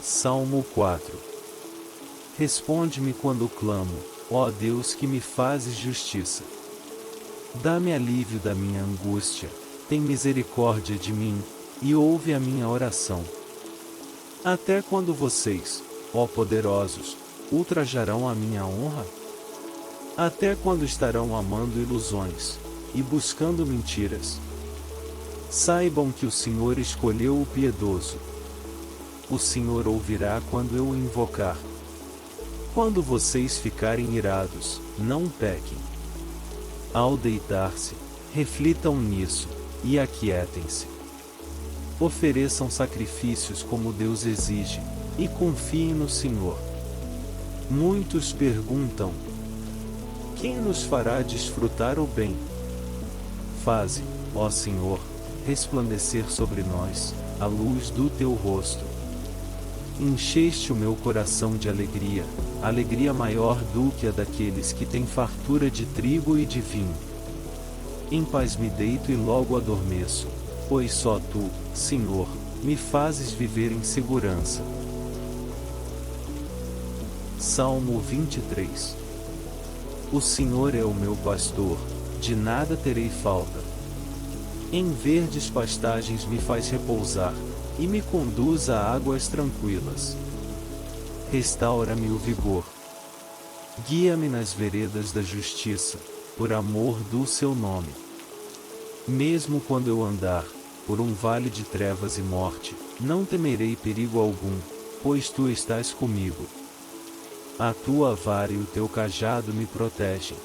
Salmo 4. Responde-me quando clamo, ó Deus que me fazes justiça. Dá-me alívio da minha angústia, tem misericórdia de mim, e ouve a minha oração. Até quando vocês, ó poderosos, ultrajarão a minha honra? Até quando estarão amando ilusões, e buscando mentiras? Saibam que o Senhor escolheu o piedoso. O Senhor ouvirá quando eu o invocar. Quando vocês ficarem irados, não pequem. Ao deitar-se, reflitam nisso, e aquietem-se. Ofereçam sacrifícios como Deus exige, e confiem no Senhor. Muitos perguntam: quem nos fará desfrutar o bem? Faze, ó Senhor, resplandecer sobre nós a luz do teu rosto. Encheste o meu coração de alegria, alegria maior do que a daqueles que têm fartura de trigo e de vinho. Em paz me deito e logo adormeço, pois só tu, Senhor, me fazes viver em segurança. Salmo 23. O Senhor é o meu pastor, de nada terei falta. Em verdes pastagens me faz repousar, e me conduz a águas tranquilas. Restaura-me o vigor. Guia-me nas veredas da justiça, por amor do seu nome. Mesmo quando eu andar por um vale de trevas e morte, não temerei perigo algum, pois tu estás comigo. A tua vara e o teu cajado me protegem.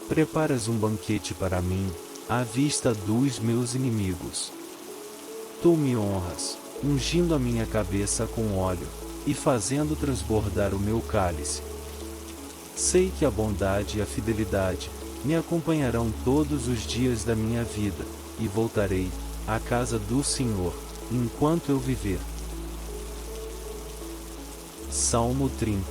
Preparas um banquete para mim, à vista dos meus inimigos. Tu me honras, ungindo a minha cabeça com óleo, e fazendo transbordar o meu cálice. Sei que a bondade e a fidelidade me acompanharão todos os dias da minha vida, e voltarei à casa do Senhor, enquanto eu viver. Salmo 30.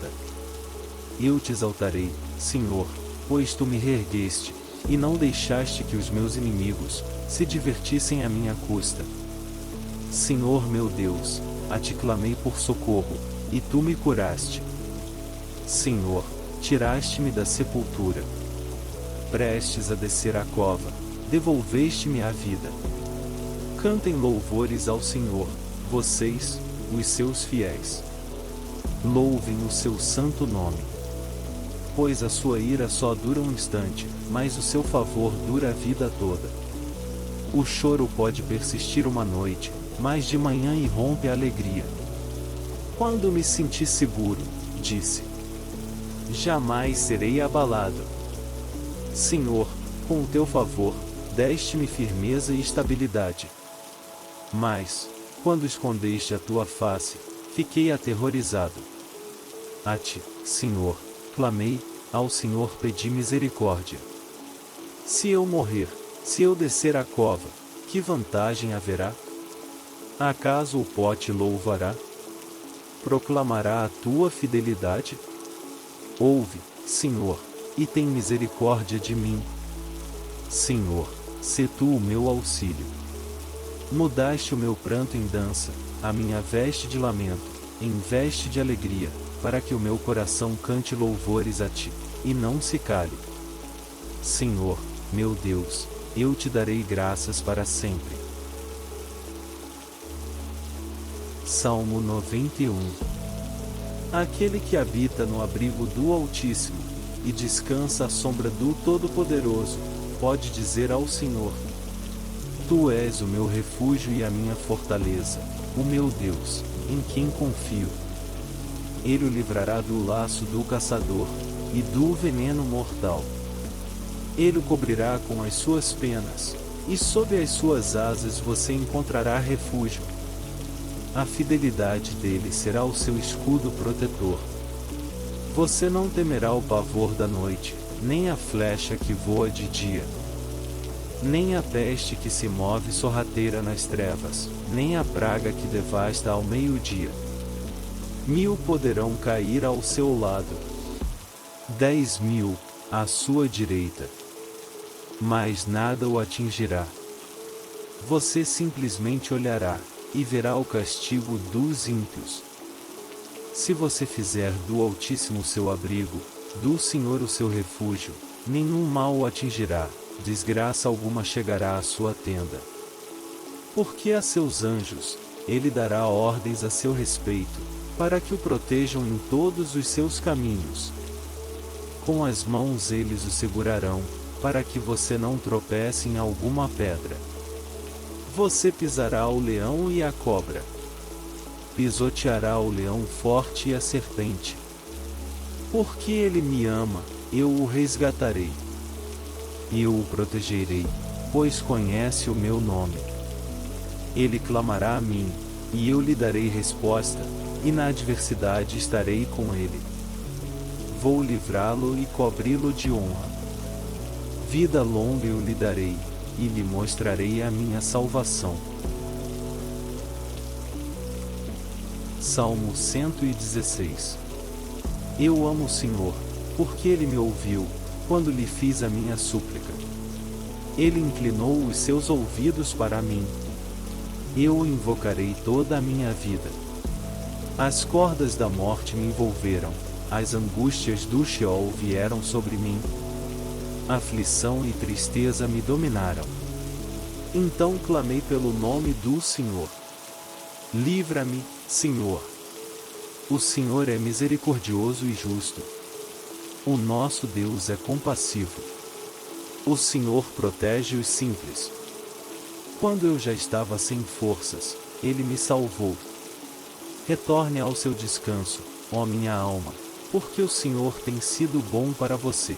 Eu te exaltarei, Senhor, pois tu me reergueste, e não deixaste que os meus inimigos se divertissem à minha custa. Senhor meu Deus, a ti clamei por socorro, e tu me curaste. Senhor, tiraste-me da sepultura. Prestes a descer à cova, devolveste-me a vida. Cantem louvores ao Senhor, vocês, os seus fiéis. Louvem o seu santo nome. Pois a sua ira só dura um instante, mas o seu favor dura a vida toda. O choro pode persistir uma noite, mas de manhã irrompe a alegria. Quando me senti seguro, disse: jamais serei abalado. Senhor, com o teu favor, deste-me firmeza e estabilidade. Mas, quando escondeste a tua face, fiquei aterrorizado. A ti, Senhor, clamei, ao Senhor pedi misericórdia. Se eu morrer, se eu descer à cova, que vantagem haverá? Acaso o pó te louvará? Proclamará a tua fidelidade? Ouve, Senhor, e tem misericórdia de mim. Senhor, sê tu o meu auxílio. Mudaste o meu pranto em dança, a minha veste de lamento, em veste de alegria, para que o meu coração cante louvores a ti, e não se cale. Senhor, meu Deus, eu te darei graças para sempre. Salmo 91. Aquele que habita no abrigo do Altíssimo, e descansa à sombra do Todo-Poderoso, pode dizer ao Senhor: tu és o meu refúgio e a minha fortaleza, o meu Deus, em quem confio. Ele o livrará do laço do caçador, e do veneno mortal. Ele o cobrirá com as suas penas, e sob as suas asas você encontrará refúgio. A fidelidade dele será o seu escudo protetor. Você não temerá o pavor da noite, nem a flecha que voa de dia, nem a peste que se move sorrateira nas trevas, nem a praga que devasta ao meio-dia. 1000 poderão cair ao seu lado, 10.000 à sua direita, mas nada o atingirá. Você simplesmente olhará, e verá o castigo dos ímpios, Se você fizer do Altíssimo seu abrigo, do Senhor o seu refúgio, nenhum mal o atingirá, desgraça alguma chegará à sua tenda. Porque a seus anjos, ele dará ordens a seu respeito, para que o protejam em todos os seus caminhos. Com as mãos eles o segurarão, para que você não tropece em alguma pedra. Você pisará o leão e a cobra. Pisoteará o leão forte e a serpente. Porque ele me ama, eu o resgatarei. Eu o protegerei, pois conhece o meu nome. Ele clamará a mim, e eu lhe darei resposta, e na adversidade estarei com ele. Vou livrá-lo e cobri-lo de honra. Vida longa eu lhe darei, e lhe mostrarei a minha salvação. Salmo 116. Eu amo o Senhor, porque Ele me ouviu, quando lhe fiz a minha súplica. Ele inclinou os seus ouvidos para mim. Eu o invocarei toda a minha vida. As cordas da morte me envolveram, as angústias do Sheol vieram sobre mim. Aflição e tristeza me dominaram. Então clamei pelo nome do Senhor. Livra-me, Senhor. O Senhor é misericordioso e justo. O nosso Deus é compassivo. O Senhor protege os simples. Quando eu já estava sem forças, Ele me salvou. Retorne ao seu descanso, ó minha alma, porque o Senhor tem sido bom para você.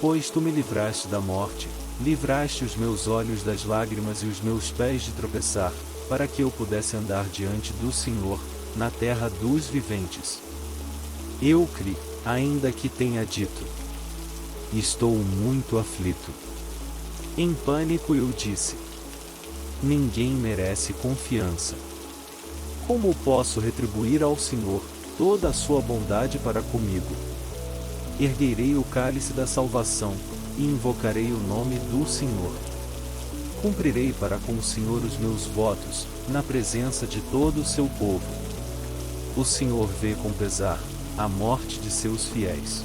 Pois tu me livraste da morte, livraste os meus olhos das lágrimas e os meus pés de tropeçar, para que eu pudesse andar diante do Senhor, na terra dos viventes. Eu criei, ainda que tenha dito: estou muito aflito. Em pânico eu disse: ninguém merece confiança. Como posso retribuir ao Senhor toda a sua bondade para comigo? Erguerei o cálice da salvação, e invocarei o nome do Senhor. Cumprirei para com o Senhor os meus votos, na presença de todo o seu povo. O Senhor vê com pesar a morte de seus fiéis.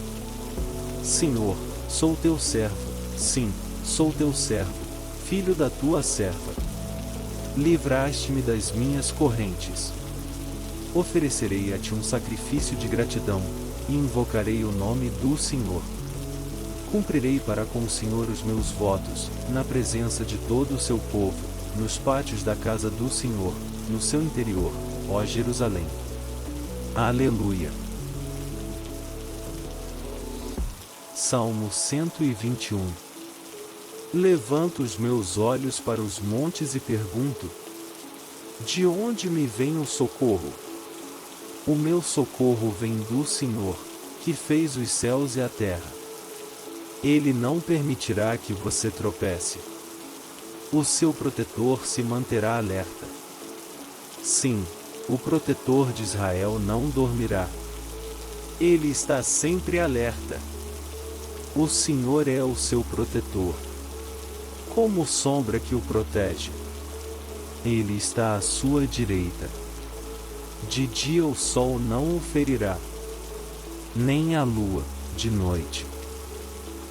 Senhor, sou teu servo, sim, sou teu servo, filho da tua serva. Livraste-me das minhas correntes. Oferecerei a ti um sacrifício de gratidão, e invocarei o nome do Senhor. Cumprirei para com o Senhor os meus votos, na presença de todo o seu povo, nos pátios da casa do Senhor, no seu interior, ó Jerusalém. Aleluia. Salmo 121. Levanto os meus olhos para os montes e pergunto: de onde me vem o socorro? O meu socorro vem do Senhor, que fez os céus e a terra. Ele não permitirá que você tropece. O seu protetor se manterá alerta. Sim, o protetor de Israel não dormirá. Ele está sempre alerta. O Senhor é o seu protetor. Como sombra que o protege. Ele está à sua direita. De dia o sol não o ferirá, nem a lua, de noite.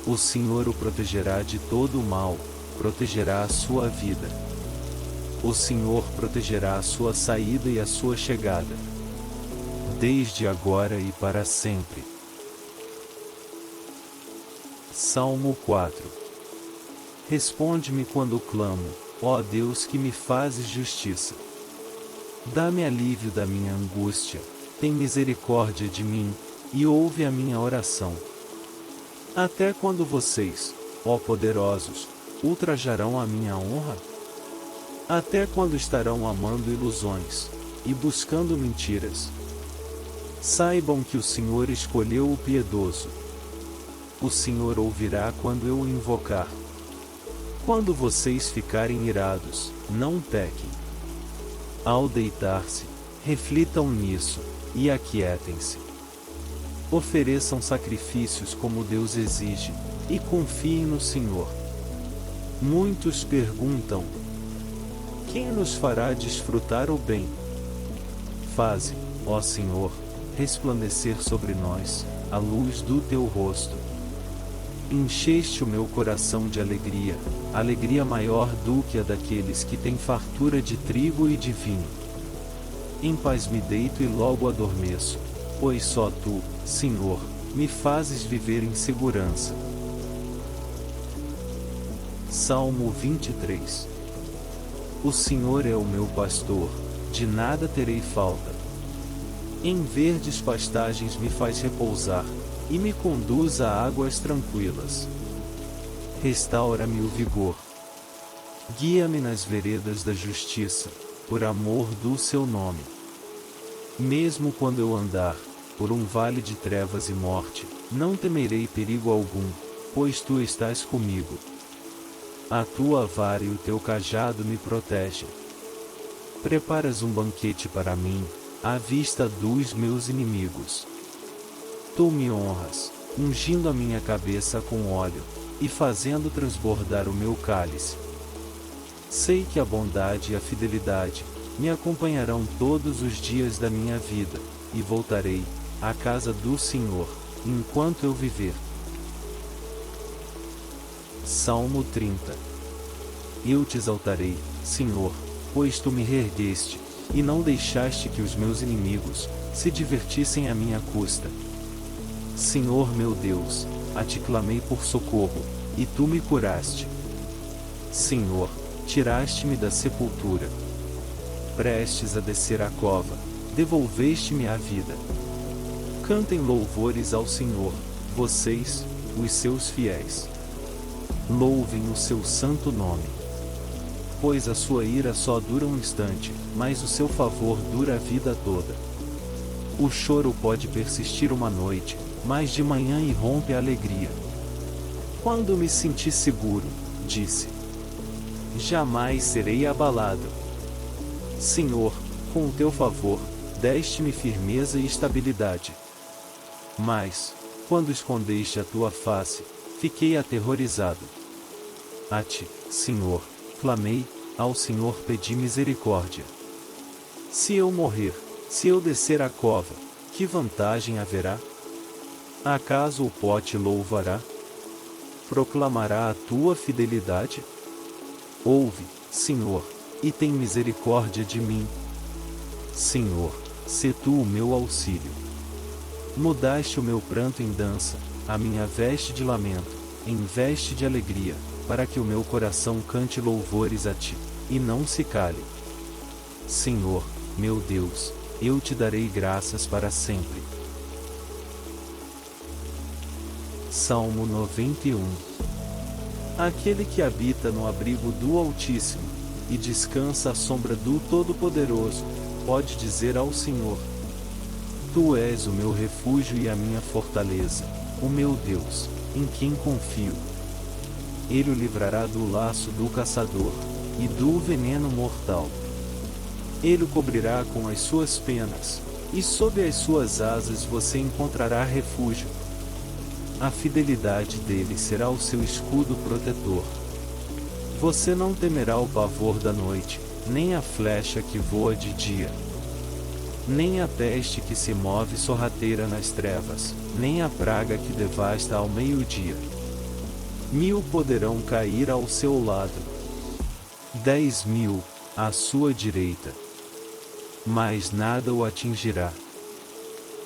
O Senhor o protegerá de todo o mal, protegerá a sua vida. O Senhor protegerá a sua saída e a sua chegada, desde agora e para sempre. Salmo 4. Responde-me quando clamo, ó Deus que me fazes justiça. Dá-me alívio da minha angústia, tem misericórdia de mim, e ouve a minha oração. Até quando vocês, ó poderosos, ultrajarão a minha honra? Até quando estarão amando ilusões, e buscando mentiras? Saibam que o Senhor escolheu o piedoso. O Senhor ouvirá quando eu o invocar. Quando vocês ficarem irados, não pequem. Ao deitar-se, reflitam nisso, e aquietem-se. Ofereçam sacrifícios como Deus exige, e confiem no Senhor. Muitos perguntam: quem nos fará desfrutar o bem? Faze, ó Senhor, resplandecer sobre nós a luz do teu rosto. Encheste o meu coração de alegria, alegria maior do que a daqueles que têm fartura de trigo e de vinho. Em paz me deito e logo adormeço, pois só tu, Senhor, me fazes viver em segurança. Salmo 23. O Senhor é o meu pastor, de nada terei falta. Em verdes pastagens me faz repousar, e me conduz a águas tranquilas. Restaura-me o vigor. Guia-me nas veredas da justiça, por amor do seu nome. Mesmo quando eu andar por um vale de trevas e morte, não temerei perigo algum, pois tu estás comigo. A tua vara e o teu cajado me protegem. Preparas um banquete para mim, à vista dos meus inimigos. Tu me honras, ungindo a minha cabeça com óleo, e fazendo transbordar o meu cálice. Sei que a bondade e a fidelidade me acompanharão todos os dias da minha vida, e voltarei à casa do Senhor, enquanto eu viver. Salmo 30. Eu te exaltarei, Senhor, pois tu me reergueste, e não deixaste que os meus inimigos se divertissem à minha custa. Senhor meu Deus, a ti clamei por socorro, e tu me curaste. Senhor, tiraste-me da sepultura. Prestes a descer à cova, devolveste-me a vida. Cantem louvores ao Senhor, vocês, os seus fiéis. Louvem o seu santo nome. Pois a sua ira só dura um instante, mas o seu favor dura a vida toda. O choro pode persistir uma noite, mas de manhã irrompe a alegria. Quando me senti seguro, disse: jamais serei abalado. Senhor, com o teu favor, deste-me firmeza e estabilidade. Mas, quando escondeste a tua face, fiquei aterrorizado. A ti, Senhor, clamei, ao Senhor pedi misericórdia. Se eu morrer, se eu descer à cova, que vantagem haverá? Acaso o pó te louvará? Proclamará a tua fidelidade? Ouve, Senhor, e tem misericórdia de mim. Senhor, sê tu o meu auxílio. Mudaste o meu pranto em dança, a minha veste de lamento, em veste de alegria, para que o meu coração cante louvores a ti, e não se cale. Senhor, meu Deus, eu te darei graças para sempre. Salmo 91. Aquele que habita no abrigo do Altíssimo, e descansa à sombra do Todo-Poderoso, pode dizer ao Senhor: tu és o meu refúgio e a minha fortaleza, o meu Deus, em quem confio. Ele o livrará do laço do caçador, e do veneno mortal. Ele o cobrirá com as suas penas, e sob as suas asas você encontrará refúgio. A fidelidade dele será o seu escudo protetor. Você não temerá o pavor da noite, nem a flecha que voa de dia, nem a peste que se move sorrateira nas trevas, nem a praga que devasta ao meio-dia. 1000 poderão cair ao seu lado, 10.000 à sua direita, mas nada o atingirá.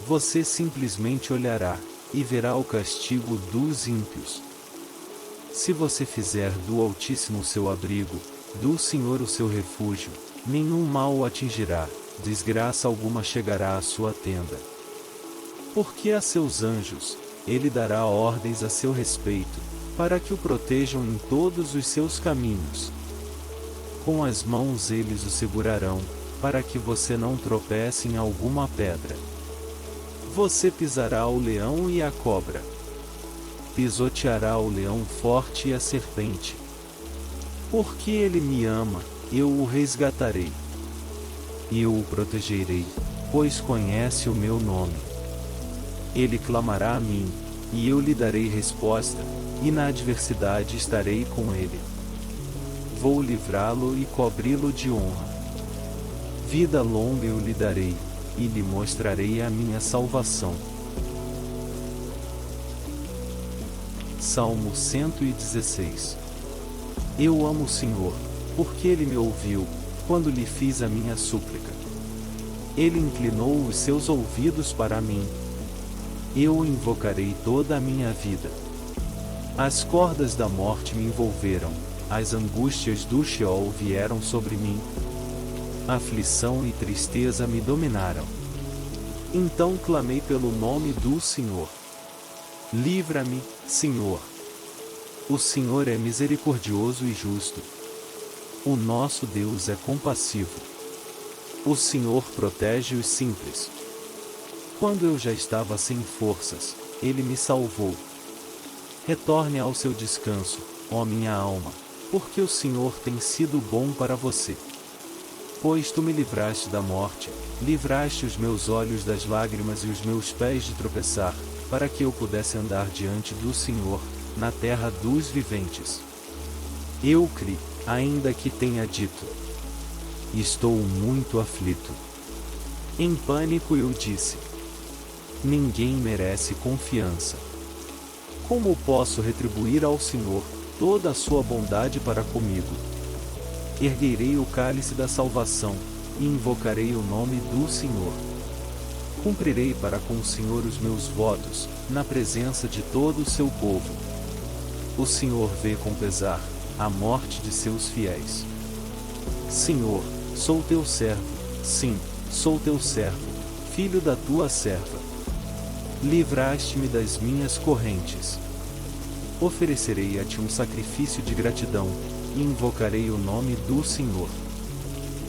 Você simplesmente olhará, e verá o castigo dos ímpios. Se você fizer do Altíssimo o seu abrigo, do Senhor o seu refúgio, nenhum mal o atingirá, desgraça alguma chegará à sua tenda. Porque a seus anjos, ele dará ordens a seu respeito, para que o protejam em todos os seus caminhos. Com as mãos eles o segurarão, para que você não tropece em alguma pedra. Você pisará o leão e a cobra. Pisoteará o leão forte e a serpente. Porque ele me ama, eu o resgatarei. Eu o protegerei, pois conhece o meu nome. Ele clamará a mim, e eu lhe darei resposta, e na adversidade estarei com ele. Vou livrá-lo e cobri-lo de honra. Vida longa eu lhe darei, e lhe mostrarei a minha salvação. Salmo 116. Eu amo o Senhor, porque Ele me ouviu, quando lhe fiz a minha súplica. Ele inclinou os seus ouvidos para mim. Eu o invocarei toda a minha vida. As cordas da morte me envolveram, as angústias do Sheol vieram sobre mim. Aflição e tristeza me dominaram. Então clamei pelo nome do Senhor. Livra-me, Senhor. O Senhor é misericordioso e justo. O nosso Deus é compassivo. O Senhor protege os simples. Quando eu já estava sem forças, Ele me salvou. Retorne ao seu descanso, ó minha alma, porque o Senhor tem sido bom para você. Pois tu me livraste da morte, livraste os meus olhos das lágrimas e os meus pés de tropeçar, para que eu pudesse andar diante do Senhor, na terra dos viventes. Eu criei, ainda que tenha dito: estou muito aflito. Em pânico eu disse: ninguém merece confiança. Como posso retribuir ao Senhor toda a sua bondade para comigo? Erguerei o cálice da salvação, e invocarei o nome do Senhor. Cumprirei para com o Senhor os meus votos, na presença de todo o seu povo. O Senhor vê com pesar a morte de seus fiéis. Senhor, sou teu servo, sim, sou teu servo, filho da tua serva. Livraste-me das minhas correntes. Oferecerei a ti um sacrifício de gratidão, e invocarei o nome do Senhor.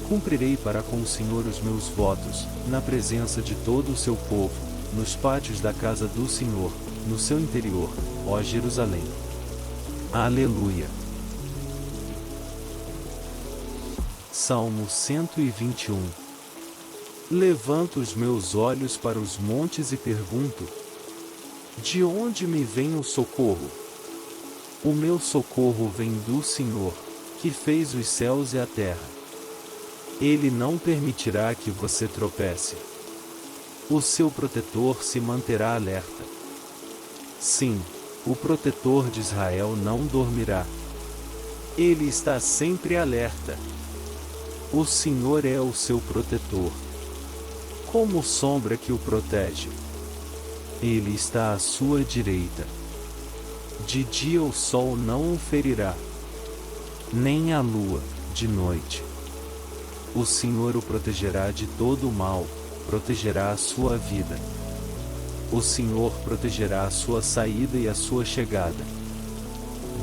Cumprirei para com o Senhor os meus votos, na presença de todo o seu povo, nos pátios da casa do Senhor, no seu interior, ó Jerusalém. Aleluia. Salmo 121. Levanto os meus olhos para os montes e pergunto: de onde me vem o socorro? O meu socorro vem do Senhor, que fez os céus e a terra. Ele não permitirá que você tropece. O seu protetor se manterá alerta. Sim, o protetor de Israel não dormirá. Ele está sempre alerta. O Senhor é o seu protetor. Como sombra que o protege. Ele está à sua direita. De dia o sol não o ferirá, nem a lua, de noite. O Senhor o protegerá de todo o mal, protegerá a sua vida. O Senhor protegerá a sua saída e a sua chegada,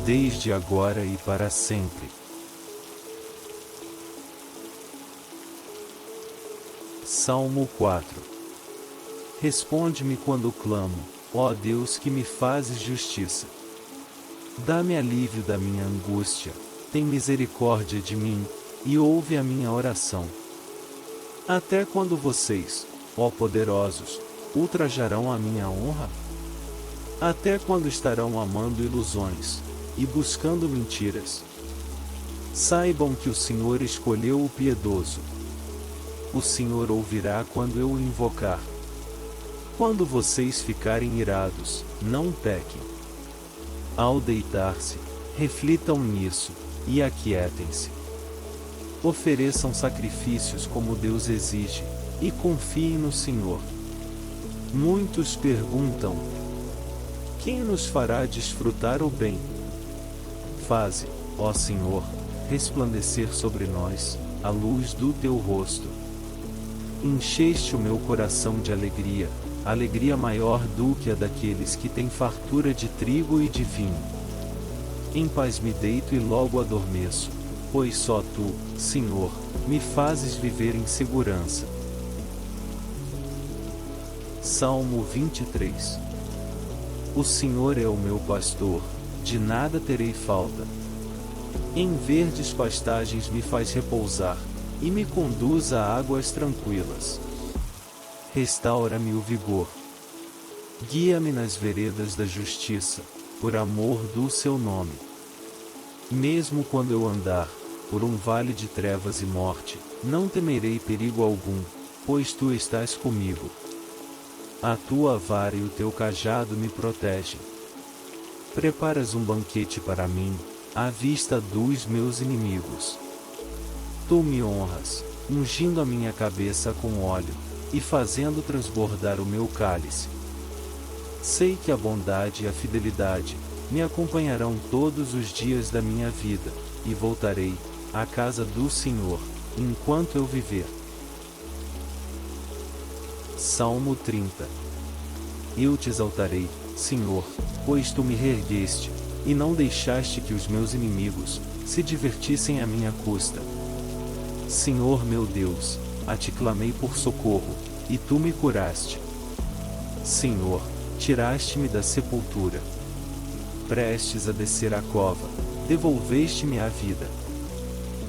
desde agora e para sempre. Salmo 4. Responde-me quando clamo, ó Deus, que me fazes justiça. Dá-me alívio da minha angústia, tem misericórdia de mim, e ouve a minha oração. Até quando vocês, ó poderosos, ultrajarão a minha honra? Até quando estarão amando ilusões, e buscando mentiras? Saibam que o Senhor escolheu o piedoso. O Senhor ouvirá quando eu o invocar. Quando vocês ficarem irados, não pequem. Ao deitar-se, reflitam nisso, e aquietem-se. Ofereçam sacrifícios como Deus exige, e confiem no Senhor. Muitos perguntam: quem nos fará desfrutar o bem? Faze, ó Senhor, resplandecer sobre nós a luz do teu rosto. Encheste o meu coração de alegria, alegria maior do que a daqueles que têm fartura de trigo e de vinho. Em paz me deito e logo adormeço, pois só tu, Senhor, me fazes viver em segurança. Salmo 23. O Senhor é o meu pastor, de nada terei falta. Em verdes pastagens me faz repousar, e me conduz a águas tranquilas. Restaura-me o vigor. Guia-me nas veredas da justiça, por amor do seu nome. Mesmo quando eu andar por um vale de trevas e morte, não temerei perigo algum, pois tu estás comigo. A tua vara e o teu cajado me protegem. Preparas um banquete para mim, à vista dos meus inimigos. Tu me honras, ungindo a minha cabeça com óleo, e fazendo transbordar o meu cálice. Sei que a bondade e a fidelidade me acompanharão todos os dias da minha vida, e voltarei à casa do Senhor, enquanto eu viver. Salmo 30. Eu te exaltarei, Senhor, pois tu me reergueste, e não deixaste que os meus inimigos se divertissem à minha custa. Senhor meu Deus, a ti clamei por socorro, e tu me curaste. Senhor, tiraste-me da sepultura. Prestes a descer à cova, devolveste-me a vida.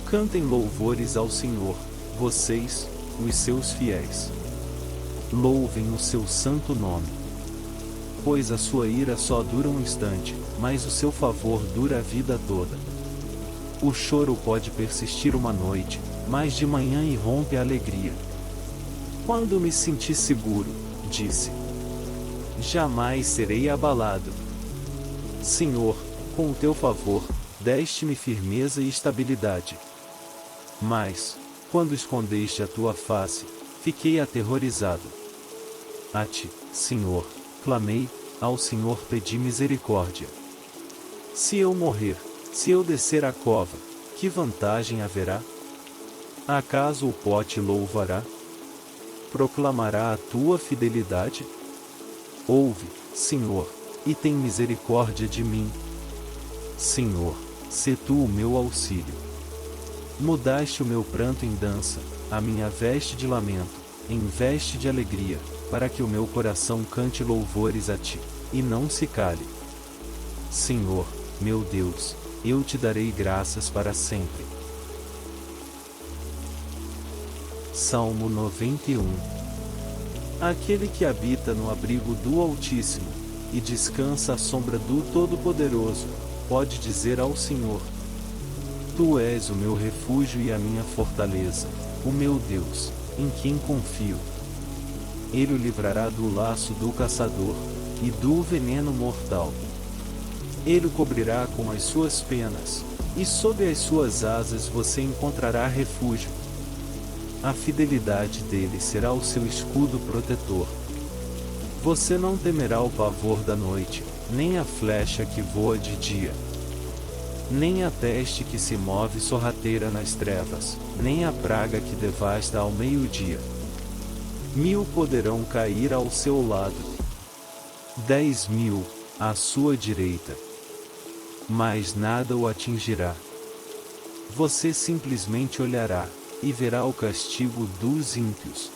Cantem louvores ao Senhor, vocês, os seus fiéis. Louvem o seu santo nome. Pois a sua ira só dura um instante, mas o seu favor dura a vida toda. O choro pode persistir uma noite, mas de manhã irrompe a alegria. Quando me senti seguro, disse: jamais serei abalado. Senhor, com o teu favor, deste-me firmeza e estabilidade. Mas, quando escondeste a tua face, fiquei aterrorizado. A ti, Senhor, clamei, ao Senhor pedi misericórdia. Se eu morrer, se eu descer à cova, que vantagem haverá? Acaso o pó te louvará? Proclamará a tua fidelidade? Ouve, Senhor, e tem misericórdia de mim. Senhor, sê tu o meu auxílio. Mudaste o meu pranto em dança, a minha veste de lamento, em veste de alegria, para que o meu coração cante louvores a ti, e não se cale. Senhor, meu Deus, eu te darei graças para sempre. Salmo 91. Aquele que habita no abrigo do Altíssimo, e descansa à sombra do Todo-Poderoso, pode dizer ao Senhor: tu és o meu refúgio e a minha fortaleza, o meu Deus, em quem confio. Ele o livrará do laço do caçador, e do veneno mortal. Ele o cobrirá com as suas penas, e sob as suas asas você encontrará refúgio. A fidelidade dele será o seu escudo protetor. Você não temerá o pavor da noite, nem a flecha que voa de dia, nem a peste que se move sorrateira nas trevas, nem a praga que devasta ao meio-dia. 1000 poderão cair ao seu lado, 10.000 à sua direita, mas nada o atingirá. Você simplesmente olhará, e verá o castigo dos ímpios.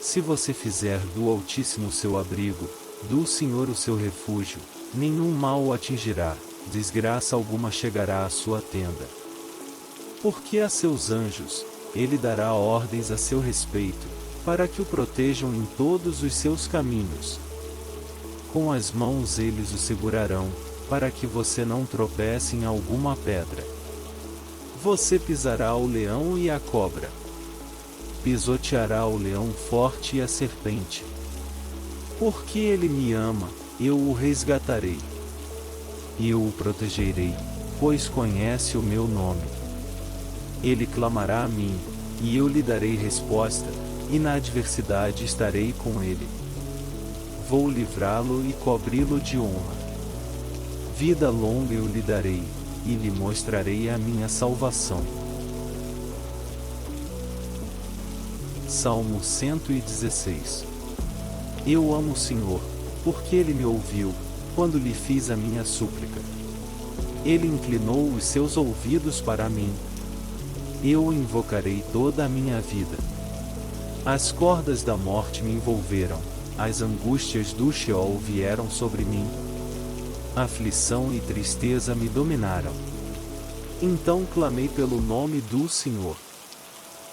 Se você fizer do Altíssimo seu abrigo, do Senhor o seu refúgio, nenhum mal o atingirá, desgraça alguma chegará à sua tenda. Porque a seus anjos, ele dará ordens a seu respeito, para que o protejam em todos os seus caminhos. Com as mãos eles o segurarão, para que você não tropece em alguma pedra. Você pisará o leão e a cobra. Pisoteará o leão forte e a serpente. Porque ele me ama, eu o resgatarei. Eu o protegerei, pois conhece o meu nome. Ele clamará a mim, e eu lhe darei resposta, e na adversidade estarei com ele. Vou livrá-lo e cobri-lo de honra. Vida longa eu lhe darei, e lhe mostrarei a minha salvação. Salmo 116. Eu amo o Senhor, porque Ele me ouviu, quando lhe fiz a minha súplica. Ele inclinou os seus ouvidos para mim. Eu o invocarei toda a minha vida. As cordas da morte me envolveram, as angústias do Sheol vieram sobre mim. Aflição e tristeza me dominaram. Então clamei pelo nome do Senhor.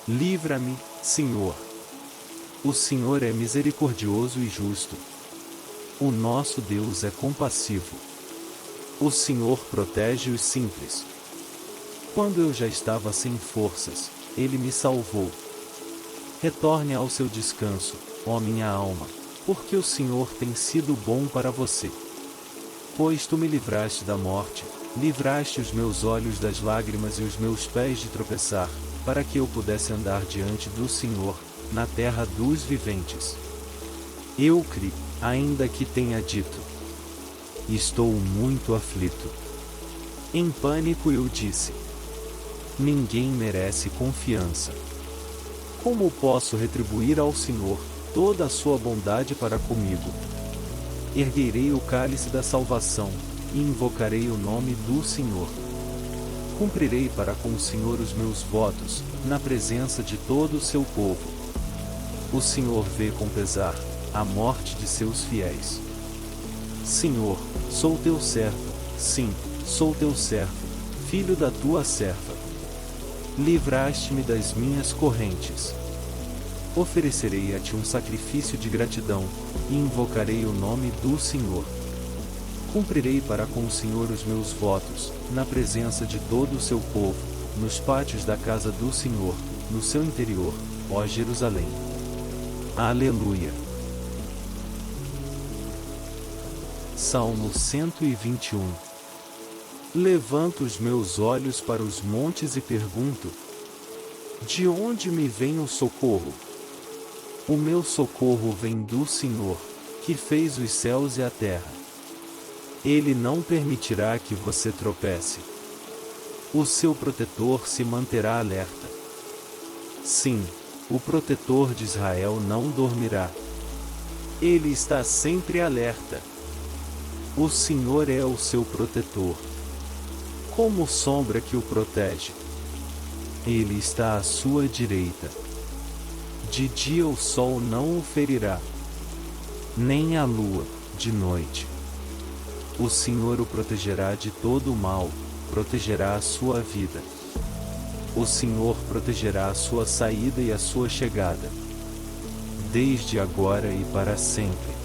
Livra-me, Senhor. O Senhor é misericordioso e justo. O nosso Deus é compassivo. O Senhor protege os simples. Quando eu já estava sem forças, Ele me salvou. Retorne ao seu descanso, ó minha alma, porque o Senhor tem sido bom para você. Pois tu me livraste da morte, livraste os meus olhos das lágrimas e os meus pés de tropeçar, para que eu pudesse andar diante do Senhor, na terra dos viventes. Eu criei, ainda que tenha dito: estou muito aflito. Em pânico eu disse: ninguém merece confiança. Como posso retribuir ao Senhor toda a sua bondade para comigo? Erguerei o cálice da salvação, e invocarei o nome do Senhor. Cumprirei para com o Senhor os meus votos, na presença de todo o seu povo. O Senhor vê com pesar a morte de seus fiéis. Senhor, sou teu servo, sim, sou teu servo, filho da tua serva. Livraste-me das minhas correntes. Oferecerei a ti um sacrifício de gratidão, e invocarei o nome do Senhor. Cumprirei para com o Senhor os meus votos, na presença de todo o seu povo, nos pátios da casa do Senhor, no seu interior, ó Jerusalém. Aleluia. Salmo 121. Levanto os meus olhos para os montes e pergunto: de onde me vem o socorro? O meu socorro vem do Senhor, que fez os céus e a terra. Ele não permitirá que você tropece. O seu protetor se manterá alerta. Sim, o protetor de Israel não dormirá. Ele está sempre alerta. O Senhor é o seu protetor. Como sombra que o protege. Ele está à sua direita. De dia o sol não o ferirá, nem a lua, de noite. O Senhor o protegerá de todo o mal, protegerá a sua vida. O Senhor protegerá a sua saída e a sua chegada, desde agora e para sempre.